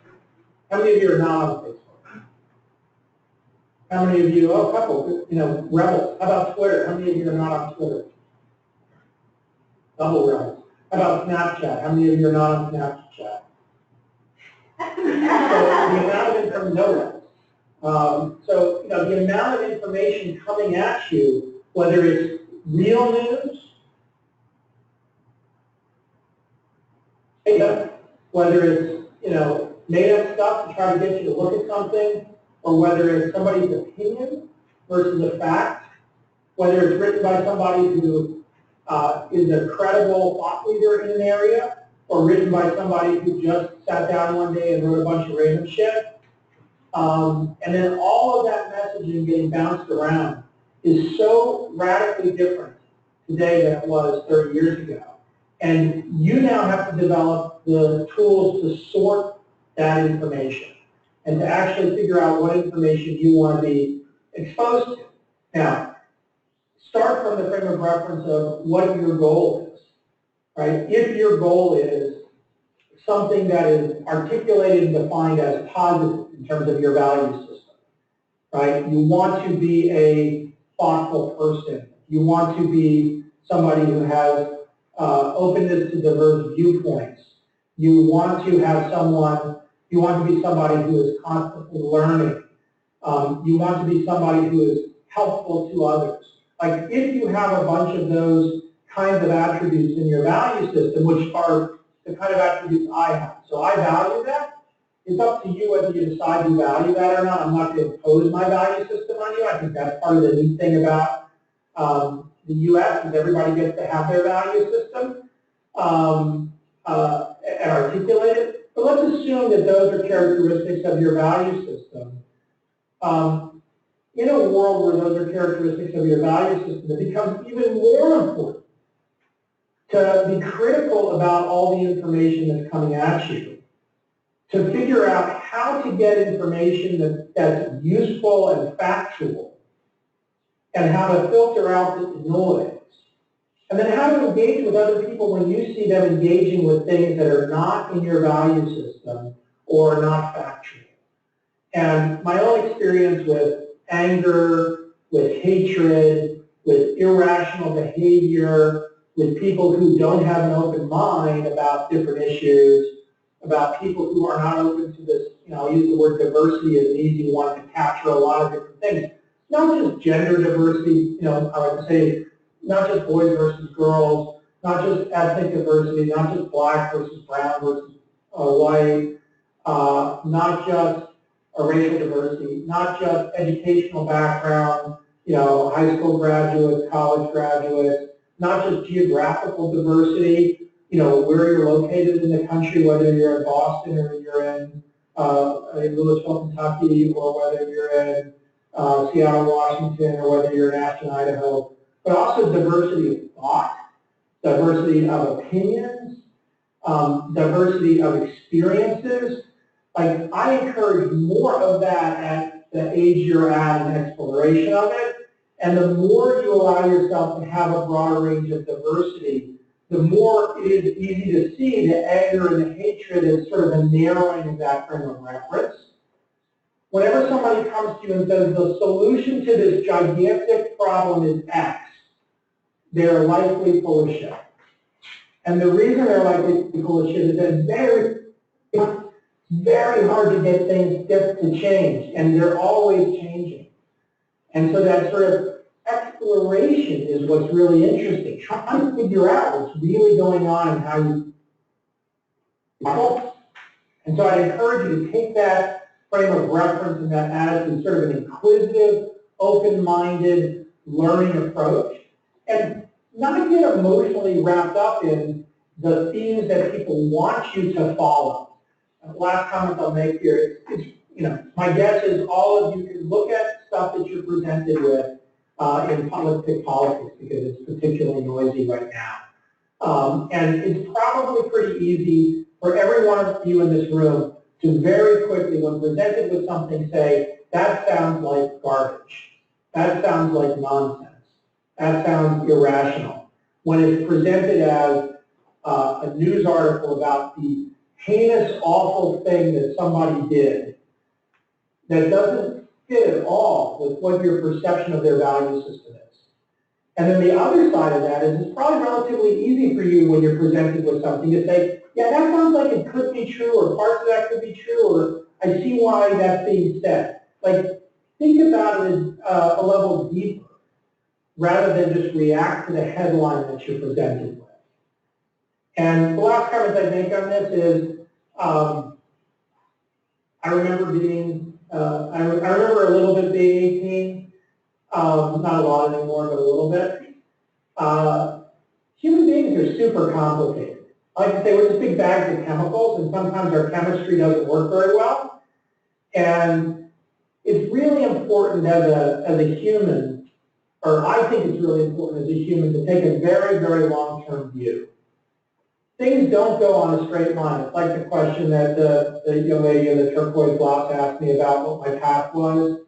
How many of you are not on Facebook? How many of you, oh, a couple, you know, rebels. How about Twitter? How many of you are not on Twitter? Double rebels. How about Snapchat? How many of you are not on Snapchat? So the amount of information, no rebels. So, you know, the amount of information coming at you, whether it's real news, whether it's, you know, made up stuff to try to get you to look at something, or whether it's somebody's opinion versus a fact, whether it's written by somebody who is a credible thought leader in an area, or written by somebody who just sat down one day and wrote a bunch of random shit. And then all of that messaging getting bounced around is so radically different today than it was 30 years ago. And you now have to develop the tools to sort that information and to actually figure out what information you want to be exposed to. Now, start from the frame of reference of what your goal is, right? If your goal is something that is articulated and defined as positive in terms of your value system, right? You want to be a thoughtful person. You want to be somebody who has openness to diverse viewpoints. You want to have someone, you want to be somebody who is constantly learning. You want to be somebody who is helpful to others. Like if you have a bunch of those kinds of attributes in your value system, which are the kind of attributes I have. So I value that. It's up to you whether you decide you value that or not. I'm not going to impose my value system on you. I think that's part of the neat thing about the U.S. is everybody gets to have their value system and articulate it. But let's assume that those are characteristics of your value system. In a world where those are characteristics of your value system, it becomes even more important to be critical about all the information that's coming at you, to figure out how to get information that's useful and factual, and how to filter out the noise, and then how to engage with other people when you see them engaging with things that are not in your value system or not factual. And my own experience with anger, with hatred, with irrational behavior, with people who don't have an open mind about different issues, about people who are not open to this, I'll use the word diversity as an easy one to capture a lot of different things. Not just gender diversity, I would say not just boys versus girls, not just ethnic diversity, not just black versus brown versus white, not just racial diversity, not just educational background, high school graduates, college graduates, not just geographical diversity, where you're located in the country, whether you're in Boston or you're in Louisville, Kentucky, or whether you're in Seattle, Washington, or whether you're in Ashton, Idaho, but also diversity of thought, diversity of opinions, diversity of experiences. Like, I encourage more of that at the age you're at and exploration of it, and the more you allow yourself to have a broader range of diversity, the more it is easy to see the anger and the hatred as sort of a narrowing of that frame of reference. Whenever somebody comes to you and says the solution to this gigantic problem is X, they're likely full of shit. And the reason they're likely full of shit is that it's very hard to get things to change, and they're always changing. And so that sort of exploration is what's really interesting, trying to figure out what's really going on and how you model. And so I encourage you to take that frame of reference and that attitude, sort of an inquisitive, open-minded learning approach, and not get emotionally wrapped up in the themes that people want you to follow. Last comment I'll make here is, my guess is all of you can look at stuff that you're presented with in politics, because it's particularly noisy right now. And it's probably pretty easy for every one of you in this room to very quickly, when presented with something, say, that sounds like garbage. That sounds like nonsense. That sounds irrational. When it's presented as a news article about the heinous, awful thing that somebody did that doesn't fit at all with what your perception of their value system is. And then the other side of that is it's probably relatively easy for you when you're presented with something to say, yeah, that sounds like it could be true, or parts of that could be true, or I see why that's being said. Like, think about it as a level deeper, rather than just react to the headline that you're presented with. And the last comment I make on this is, I remember being, I remember a little bit being 18, not a lot anymore, but a little bit. human beings are super complicated. I like to say we're just big bags of chemicals, and sometimes our chemistry doesn't work very well. And it's really important as a human, or I think it's really important as a human, to take a very, very long-term view. Things don't go on a straight line. It's like the question that the young lady in the turquoise blouse asked me about what my path was.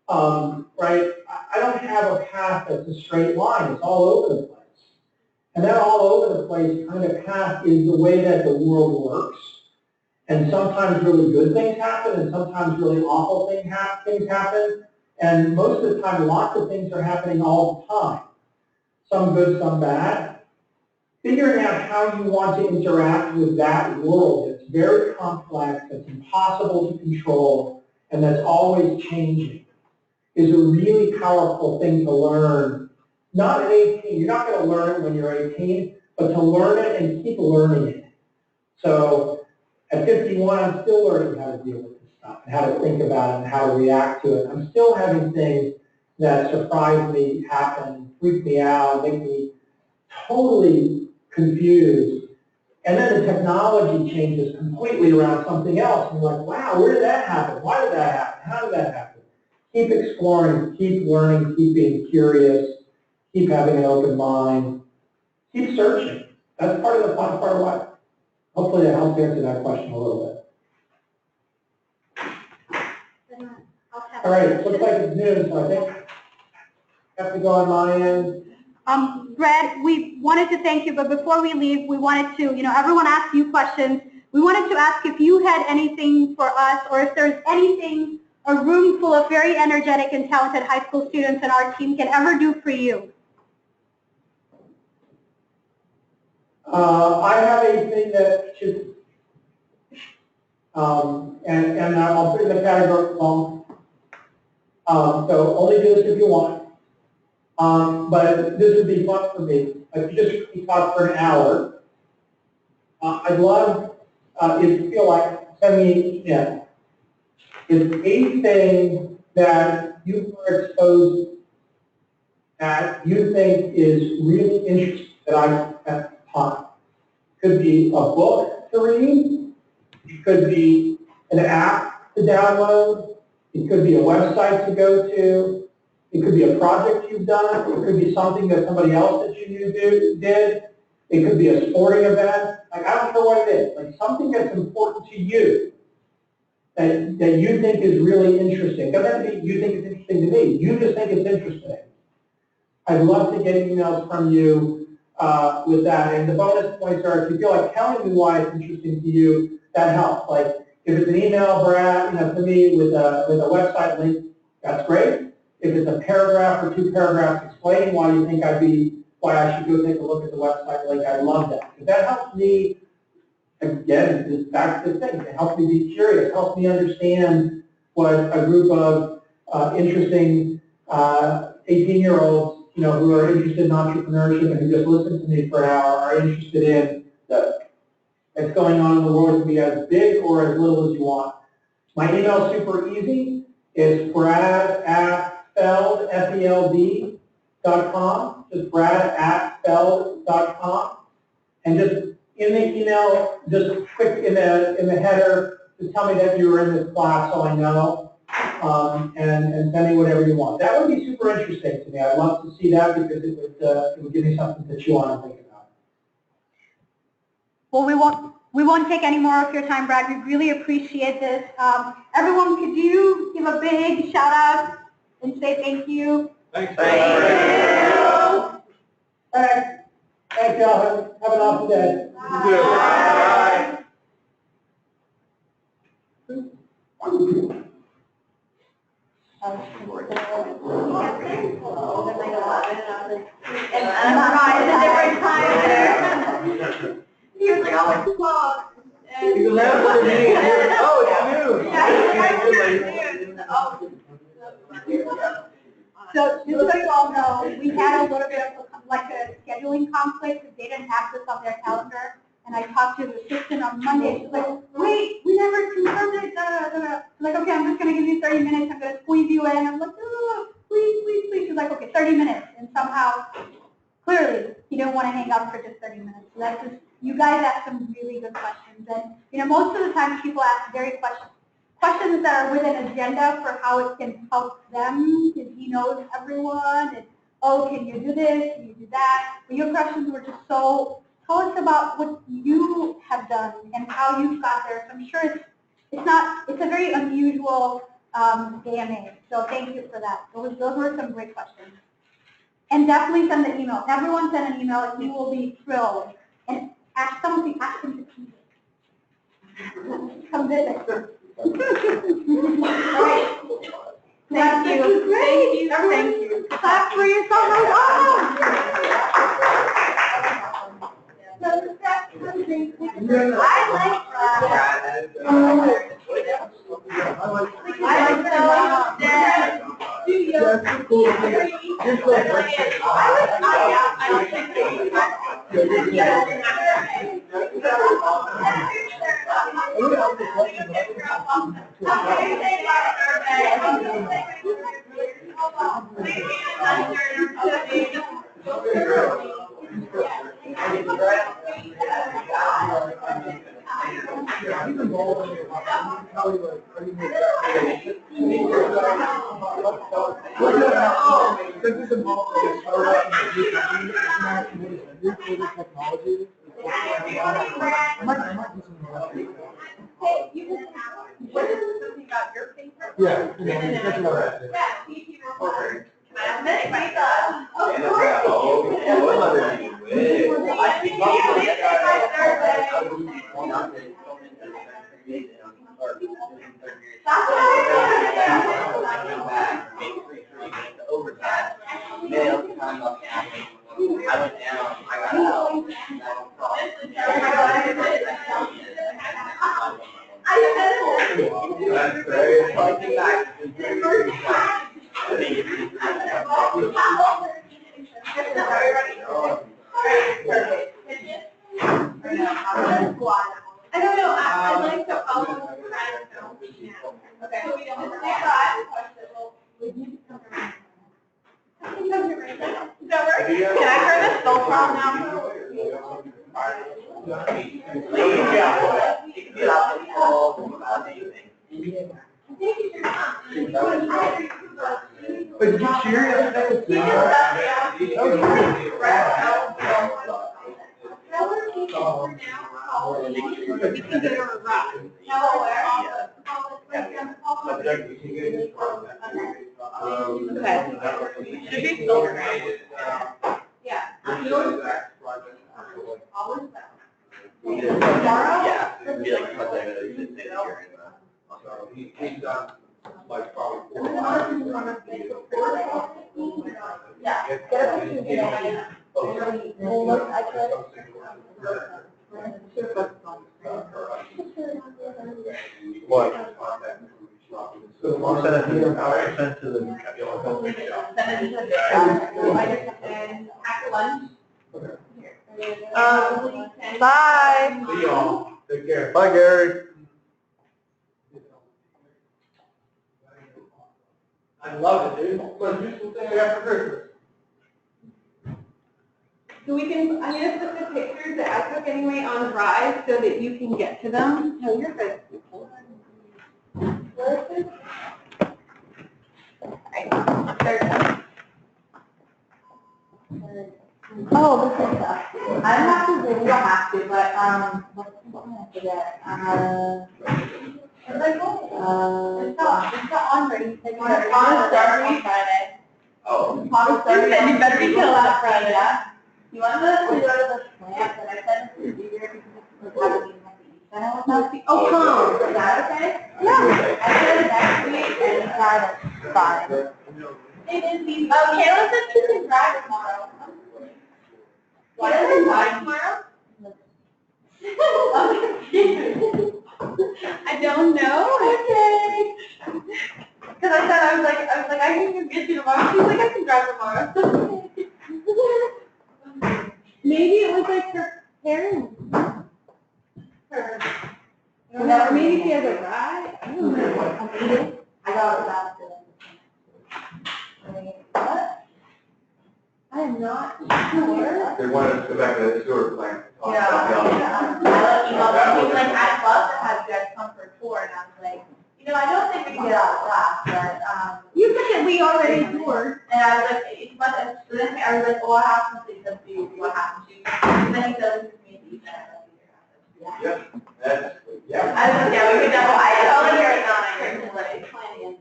Right? I don't have a path that's a straight line. It's all over the place. And that all over the place kind of path is the way that the world works. And sometimes really good things happen, and sometimes really awful things happen. And most of the time, lots of things are happening all the time. Some good, some bad. Figuring out how you want to interact with that world that's very complex, that's impossible to control, and that's always changing is a really powerful thing to learn. Not at 18, you're not going to learn it when you're 18, but to learn it and keep learning it. So at 51, I'm still learning how to deal with this stuff, and how to think about it, and how to react to it. I'm still having things that surprise me, happen, freak me out, make me totally confused. And then the technology changes completely around something else, and you're like, wow, where did that happen? Why did that happen? How did that happen? Keep exploring, keep learning, keep being curious, keep having an open mind, keep searching. That's part of the fun part of life. Hopefully that helps answer that question a little bit. All right, it looks like it's noon, so I think I have to go on my end. Brad, we wanted to thank you, but before we leave, we wanted to, everyone asked you questions. We wanted to ask if you had anything for us, or if there's anything a room full of very energetic and talented high school students and our team can ever do for you. I have a thing that should, and I'll put it in the category long. So only do this if you want. But this would be fun for me. If you just talk for an hour, I'd love, if you feel like, send me an email. Is a thing that you were exposed that you think is really interesting that I have taught. Could be a book to read, it could be an app to download, it could be a website to go to, it could be a project you've done, it could be something that somebody else that you knew did, it could be a sporting event, like I don't care what it is, like something that's important to you that you think is really interesting. Doesn't mean you think it's interesting to me, you just think it's interesting. I'd love to get emails from you with that, and the bonus points are if you feel like telling me why it's interesting to you, that helps. Like if it's an email, Brad, to me with a website link, that's great. If it's a paragraph or 2 paragraphs explaining why you think why I should go take a look at the website link, I love that. Because that helps me, again, it's back to the thing, it helps me be curious, helps me understand what a group of interesting 18-year-olds who are interested in entrepreneurship and who just listen to me for an hour are interested in that's going on in the world. It can be as big or as little as you want. My email is super easy. It's brad@feld, F-E-L-D.com. Just brad@feld.com. And just in the email, just quick in the header, just tell me that you were in this class so I know. And send me whatever you want. That would be super interesting to me. I'd love to see that because it would give me something that you want to think about. Well, we won't take any more of your time, Brad. We really appreciate this. Everyone, could you give a big shout out and say thank you? Thanks. Thank you. Thanks. Thanks, y'all. Have an awesome day. Bye. Bye. And I'm a different time there. He was like, oh, it's 12. You laughed at me. Oh, it's So just so you all know, we had a little bit of a scheduling conflict because they didn't have this on their calendar. And I talked to the assistant on Monday. She's like, wait, we never confirmed it. I'm like, okay, I'm just going to give you 30 minutes. I'm going to squeeze you in. I'm like, oh, please, please, please. She's like, okay, 30 minutes. And somehow clearly, he didn't want to hang out for just 30 minutes. So that's just, you guys asked some really good questions. And, most of the time people ask very questions that are with an agenda for how it can help them, because he knows everyone, and, oh, can you do this, can you do that? But your questions were just so, tell us about what you have done and how you've got there. So I'm sure it's a very unusual day and age. So thank you for that. Those were some great questions. And definitely send an email. Everyone send an email and you will be thrilled. And ask them to come visit. Come visit. All right. Thank you. Great. Thank you. Clap for yourself. I don't know. I like to follow the trend. Okay. So we don't Does that work? Can I turn this phone off now? But did you share yesterday? Should be still right. Yeah. Tomorrow? Yeah, it'd be like something that we should say here. He's done like probably 4 What? I'll send it to them. I'll send it to them. And after lunch? Bye. See y'all. Take care. Bye, Gary. I love it, dude. Let's do something after Christmas. So we can, I'm going to put the pictures that I took anyway on Drive so that you can get to them. No, you're good. Where is it? Oh, this is stuff. I don't have to do, we don't have to, but, what's I forget? It's like, it's not on Friday. It's on Friday. Oh. On Friday. You better be killed on Friday, yeah? You want to go to the plant that I said it's easier because it's having oh, come. Is that okay? Yeah. I said next week and Friday. Fine. It is easy. Oh, Kayla said she can drive tomorrow. Why does she drive tomorrow? I don't know. Okay. Because I said I was like I can get you tomorrow. She's like I can drive tomorrow. Maybe it was like her parents. Or maybe she has a ride. I don't know. I got it faster. What? I am not They wanted us to go back to the sewer plant. Yeah. I'd love to have you guys come for a tour, and I was like, I don't think we can get out last, but, You said that we already toured. and I was like, it's much, so then I was like, oh, I have something to do, what happened to you? And then he said, this is me, Yeah, that's, yeah. I was like, yeah, we could definitely, I totally hear it now, and I hear it, like, planning.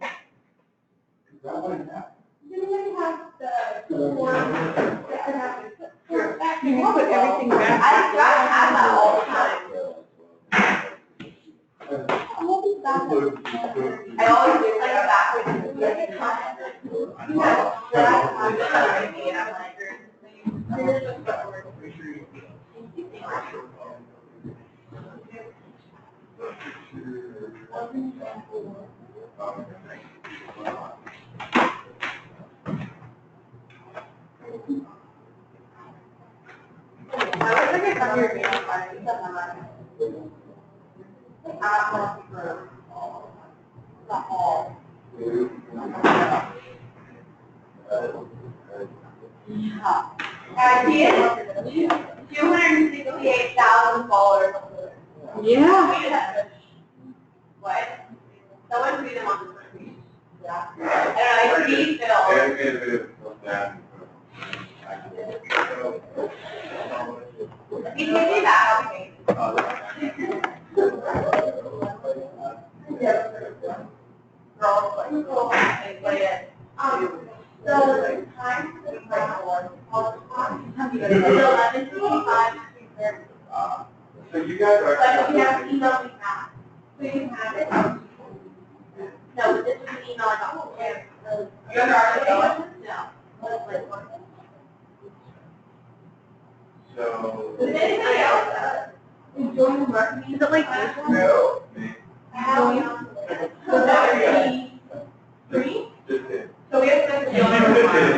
That wouldn't happen. Didn't we have the tour? You have everything back. I have that all the time. I always do like a backwards. I wish I could come here and find something. He is 268,000 followers. Yeah. What? Someone tweeted him on the tweet. Yeah. I don't know, it's me, Phil. He can do that, okay. Girls, like, play it. So the time to be all the time. Until 11:55 to 3:30. So you guys are. But if you have to email me back, so you can have it. No, this is an email I got. You guys are already going? No. So. Is anybody else enjoying the marketing? Is it like this one? No. So that would be 3? So we have to go to the field trip tomorrow.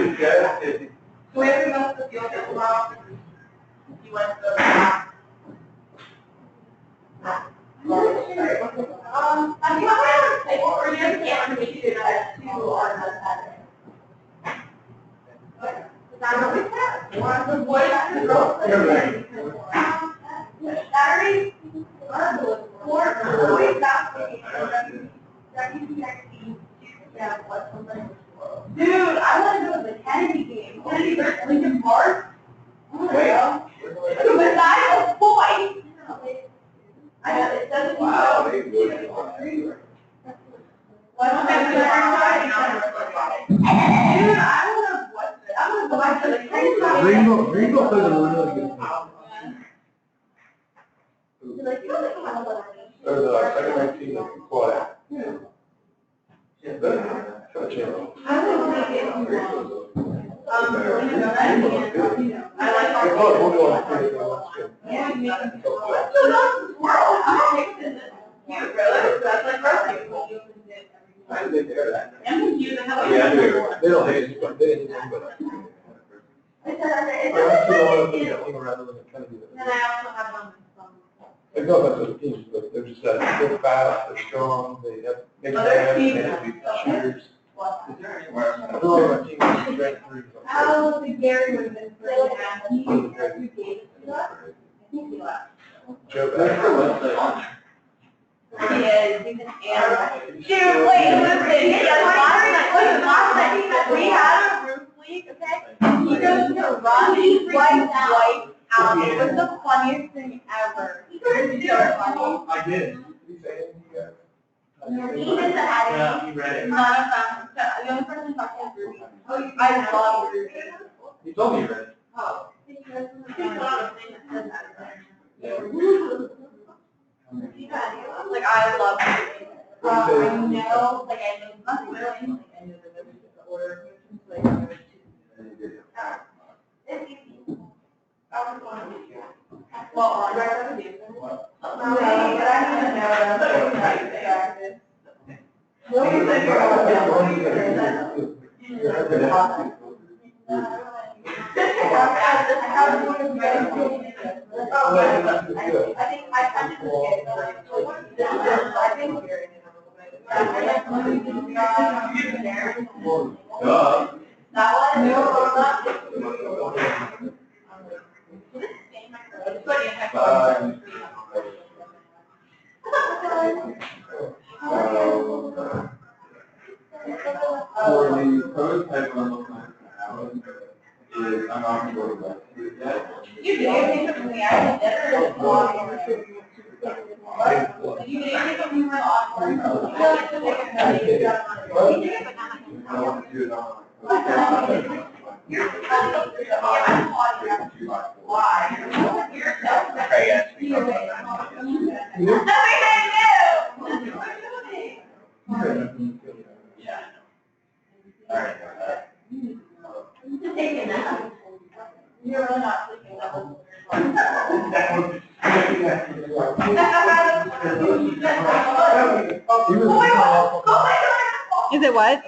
So we have to go to the field trip tomorrow. If you want to go to that. I mean, or you guys can't make it at 2 on the Saturday. What is the girl? Saturday? 4 always basketball. Dude, I want to go to the Kennedy game. Kennedy versus Lincoln Park. Well, besides the point. I know, it doesn't. Wow. Dude, I want to watch it. I'm going to go back to the Greenville plays a really good They're the second ranked team in quad. Yeah. They don't hate it, but they didn't hate anybody. They go back to the teams, but they're just they're fast, they're strong, they have shooters. I don't know what team is right through. How the Gary would have been so happy. Joe, that's her website on there. He is, he's an animal. Dude, wait, listen, last night, we had a roof leak, okay? He goes to run, he wipes out. It was the funniest thing ever. He was so funny. I did. Did you say anything to you guys? He just had it. Yeah, you read it. None of them. The only person who talked to Ruby. I love Ruby. You told me you read it. Oh. He's not a thing that says that. Yeah. Like, I love Ruby. I know, like, I know, not really, like, I know the order of motions, like, it's easy. I was one of these. Well, do I have to do something? No, but I don't even know them. I think I kind of forget, I think you're in it a little bit. That one? No, For the prototype I'm looking at now is I'm not going to You did anything from the actual dinner or the vlog? Did you get anything from your online? I want to do it on. Why? You're so Okay, yes. Yeah. All right. taking that. You're really not sleeping well. Is it what?